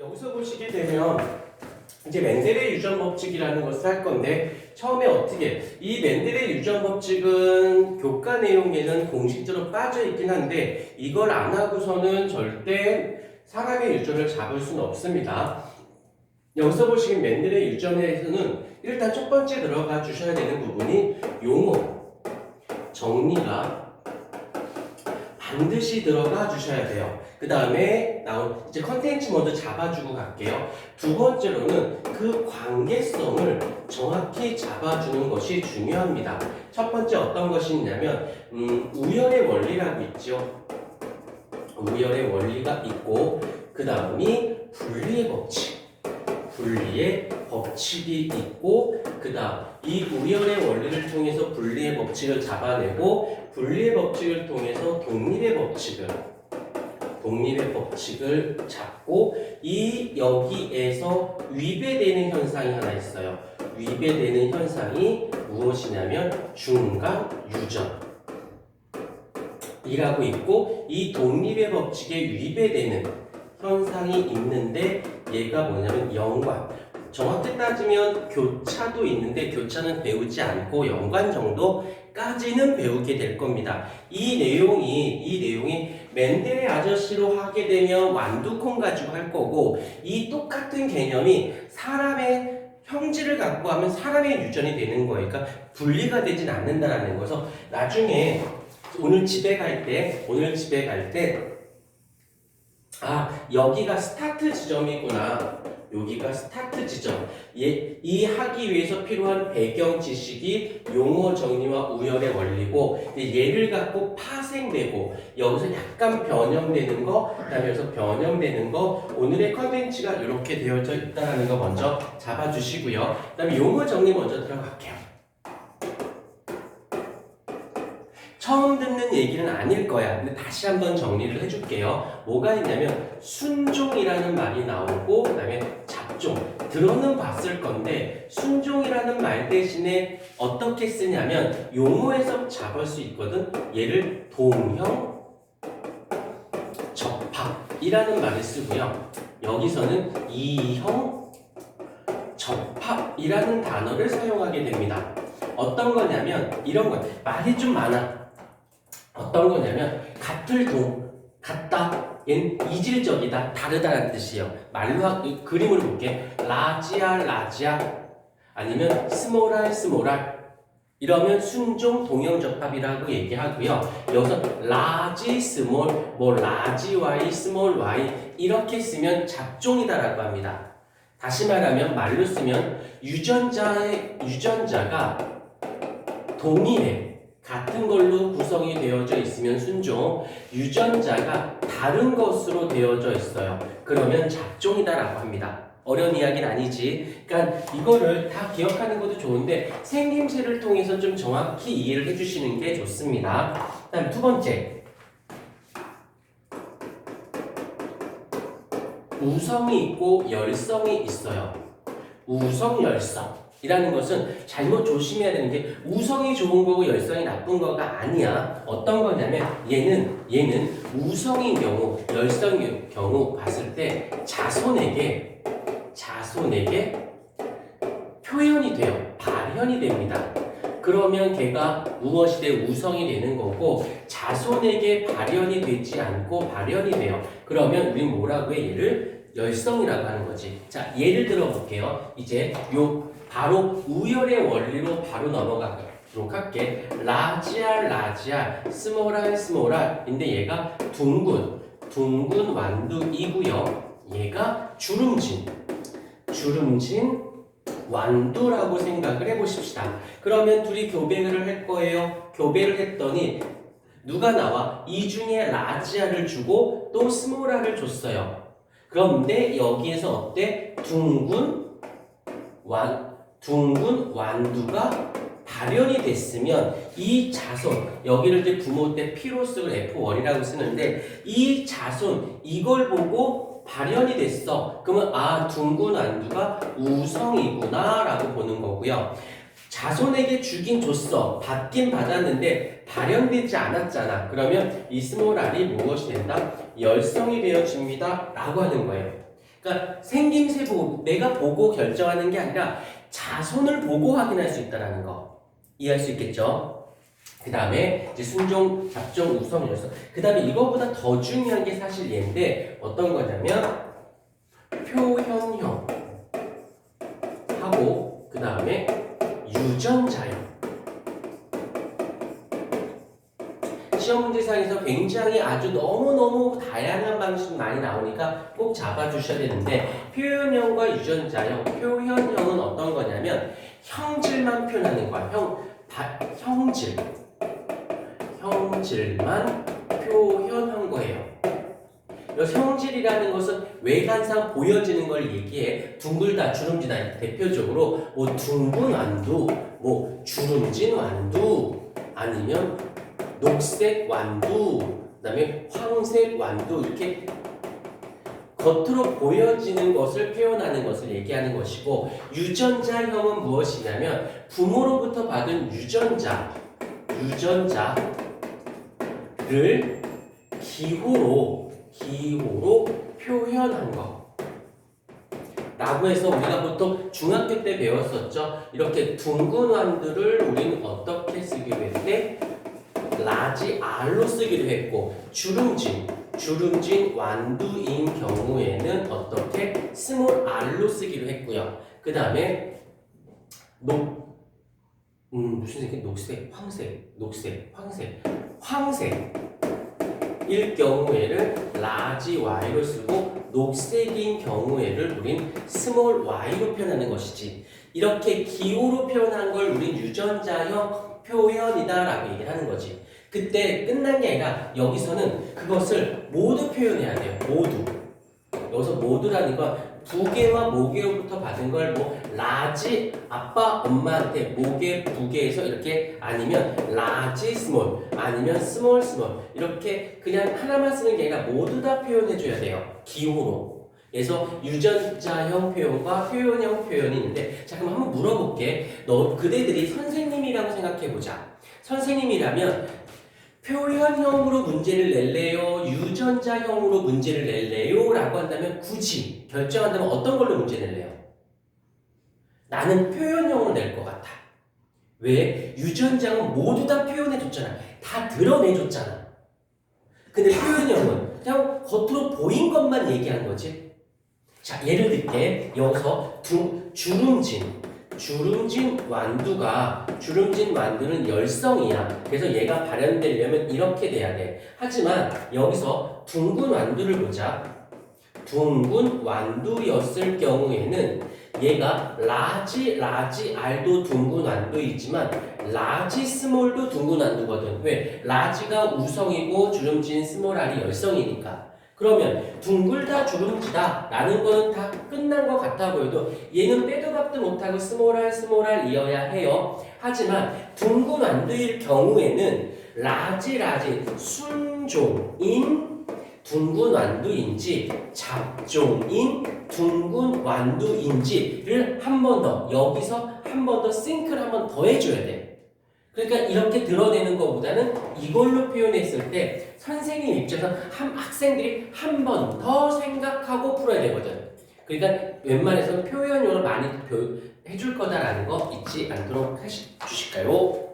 여기서 보시게 되면 이제 맨델의 유전 법칙이라는 것을 할 건데 처음에 어떻게 이 맨델의 유전 법칙은 교과 내용에는 공식적으로 빠져 있긴 한데 이걸 안 하고서는 절대 사람의 유전을 잡을 수는 없습니다. 여기서 보시면 맨델의 유전에서는 일단 첫 번째 들어가 주셔야 되는 부분이 용어 정리가 반드시 들어가 주셔야 돼요. 그 다음에 나온 이제 컨텐츠 먼저 잡아주고 갈게요. 두 번째로는 그 관계성을 정확히 잡아주는 것이 중요합니다. 첫 번째 어떤 것이 있냐면 우열의 원리라고 있죠. 우열의 원리가 있고 그 다음이 분리의 법칙. 분리의 법칙이 있고 그 다음 이 우열의 원리를 통해서 분리의 법칙을 잡아내고 분리의 법칙을 통해서 독립의 법칙을 잡고 이 여기에서 위배되는 현상이 하나 있어요. 위배되는 현상이 무엇이냐면 중간 유전이라고 있고 이 독립의 법칙에 위배되는 현상이 있는데 얘가 뭐냐면 연관. 정확히 따지면 교차도 있는데 교차는 배우지 않고 연관 정도까지는 배우게 될 겁니다. 이 내용이 맨델의 아저씨로 하게 되면 완두콩 가지고 할 거고 이 똑같은 개념이 사람의 형질을 갖고 하면 사람의 유전이 되는 거니까 분리가 되진 않는다라는 거서 나중에 오늘 집에 갈 때 여기가 스타트 지점이구나. 여기가 스타트 지점. 이 하기 위해서 필요한 배경 지식이 용어 정리와 우열의 원리고 얘를 갖고 파생되고 여기서 약간 변형되는 거, 그다음에 여기서 변형되는 거 오늘의 컨텐츠가 이렇게 되어져 있다는 거 먼저 잡아주시고요. 그다음에 용어 정리 먼저 들어갈게요. 처음 듣는 얘기는 아닐 거야. 근데 다시 한번 정리를 해줄게요. 뭐가 있냐면 순종이라는 말이 나오고 그 다음에 잡종. 들어는 봤을 건데 순종이라는 말 대신에 어떻게 쓰냐면 용어에서 잡을 수 있거든. 얘를 동형 접합이라는 말을 쓰고요. 여기서는 이형 접합이라는 단어를 사용하게 됩니다. 어떤 거냐면 이런 거 말이 좀 많아. 어떤 거냐면 같다, 얘는 이질적이다, 다르다라는 뜻이에요. 말로 그림으로 볼게. 라지아 아니면 스몰알 이러면 순종 동형접합이라고 얘기하고요. 여기서 라지 스몰, 라지 y 스몰 y 이렇게 쓰면 잡종이다라고 합니다. 다시 말하면 말로 쓰면 유전자가 동일해. 같은 걸로 구성이 되어져 있으면 순종, 유전자가 다른 것으로 되어져 있어요. 그러면 잡종이다라고 합니다. 어려운 이야기는 아니지. 그러니까 이거를 다 기억하는 것도 좋은데 생김새를 통해서 좀 정확히 이해를 해주시는 게 좋습니다. 그다음 두 번째, 우성이 있고 열성이 있어요. 우성, 열성. 이라는 것은 잘못 조심해야 되는 게 우성이 좋은 거고 열성이 나쁜 거가 아니야. 어떤 거냐면 얘는 우성인 경우, 열성인 경우 봤을 때 자손에게 표현이 돼요. 발현이 됩니다. 그러면 걔가 무엇이 돼? 우성이 되는 거고 자손에게 발현이 되지 않고 발현이 돼요. 그러면 우린 뭐라고 해? 얘를 열성이라고 하는 거지. 자, 예를 들어 볼게요. 이제 바로 우열의 원리로 바로 넘어가도록 할게. 라지아, 스몰알 인데 얘가 둥근 완두이고요. 얘가 주름진 완두라고 생각을 해보십시다. 그러면 둘이 교배를 할 거예요. 교배를 했더니 누가 나와? 이 중에 라지아를 주고 또 스몰알을 줬어요. 그런데 여기에서 어때? 둥근 완두가 발현이 됐으면 이 자손, 여기를 이제 부모 때 피로스를 F1이라고 쓰는데 이 자손, 이걸 보고 발현이 됐어. 그러면 둥근 완두가 우성이구나 라고 보는 거고요. 자손에게 주긴 줬어. 받긴 받았는데 발현되지 않았잖아. 그러면 이 스몰알이 무엇이 된다? 열성이 되어집니다 라고 하는 거예요. 그러니까 생김새 보고 내가 보고 결정하는 게 아니라 자손을 보고 확인할 수 있다는 거 이해할 수 있겠죠? 그 다음에 이제 순종, 잡종, 우성, 열성. 그 다음에 이거보다 더 중요한 게 사실 얘인데 어떤 거냐면 표현형 하고 그 다음에 유전자형. 시험 문제상에서 굉장히 아주 너무너무 다양한 방식이 많이 나오니까 꼭 잡아주셔야 되는데 표현형과 유전자형, 표현형은 어떤 거냐면 형질만 표현하는 거야. 형질만 표현한 거예요. 그래서 형질이라는 것은 외관상 보여지는 걸 얘기해. 둥글다, 주름지다. 대표적으로 뭐 둥근 완두, 뭐 주름진 완두, 아니면 녹색 완두, 그 다음에 황색 완두 이렇게 겉으로 보여지는 것을 표현하는 것을 얘기하는 것이고 유전자형은 무엇이냐면 부모로부터 받은 유전자를 기호로 표현한 거 라고 해서 우리가 보통 중학교 때 배웠었죠. 이렇게 둥근 완두를 우리는 어떻게 쓰기로 했대? 라지 R로 쓰기로 했고 주름진 완두인 경우에는 어떻게? 스몰 R로 쓰기로 했고요. 그 다음에 무슨 색이? 황색일 경우에를 라지 Y로 쓰고 녹색인 경우에를 우린 스몰 Y로 표현하는 것이지. 이렇게 기호로 표현한 걸 우린 유전자형 표현이다 라고 얘기를 하는 거지. 그때 끝난 게 아니라 여기서는 그것을 모두 표현해야 돼요. 모두. 여기서 모두라는 건 부계와 모계로부터 받은 걸 뭐 라지 아빠 엄마한테 모계 부계에서 이렇게 아니면 라지 스몰 아니면 스몰 이렇게 그냥 하나만 쓰는 게 아니라 모두 다 표현해 줘야 돼요. 기호로. 그래서 유전자형 표현과 표현형 표현이 있는데 자 그럼 한번 물어볼게. 너 그대들이 선생님이라고 생각해 보자. 선생님이라면 표현형으로 문제를 낼래요? 유전자형으로 문제를 낼래요? 라고 한다면 굳이 결정한다면 어떤 걸로 문제 낼래요? 나는 표현형으로 낼 것 같아. 왜? 유전자는 모두 다 표현해줬잖아. 다 드러내줬잖아. 근데 표현형은 그냥 겉으로 보인 것만 얘기한 거지. 자, 예를 들게 여기서 주름진 완두는 열성이야. 그래서 얘가 발현되려면 이렇게 돼야 돼. 하지만 여기서 둥근 완두를 보자. 둥근 완두였을 경우에는 얘가 라지 R도 둥근 완두이지만 라지 스몰도 둥근 완두거든. 왜? 라지가 우성이고 주름진 스몰 R이 열성이니까. 그러면 둥글다 주름지다 라는 거는 다 끝난 것 같아 보여도 얘는 빼도 박도 못하고 스몰 R이어야 해요. 하지만 둥근 완두일 경우에는 라지 순종인 둥근 완두인지 잡종인 둥근 완두인지를 한 번 더 여기서 한 번 더 싱크를 한 번 더 해줘야 돼. 그러니까 이렇게 드러내는 것보다는 이걸로 표현했을 때 선생님 입장에서 학생들이 한 번 더 생각하고 풀어야 되거든. 그러니까 웬만해서는 표현용을 많이 해줄 거다라는 거 잊지 않도록 해주실까요?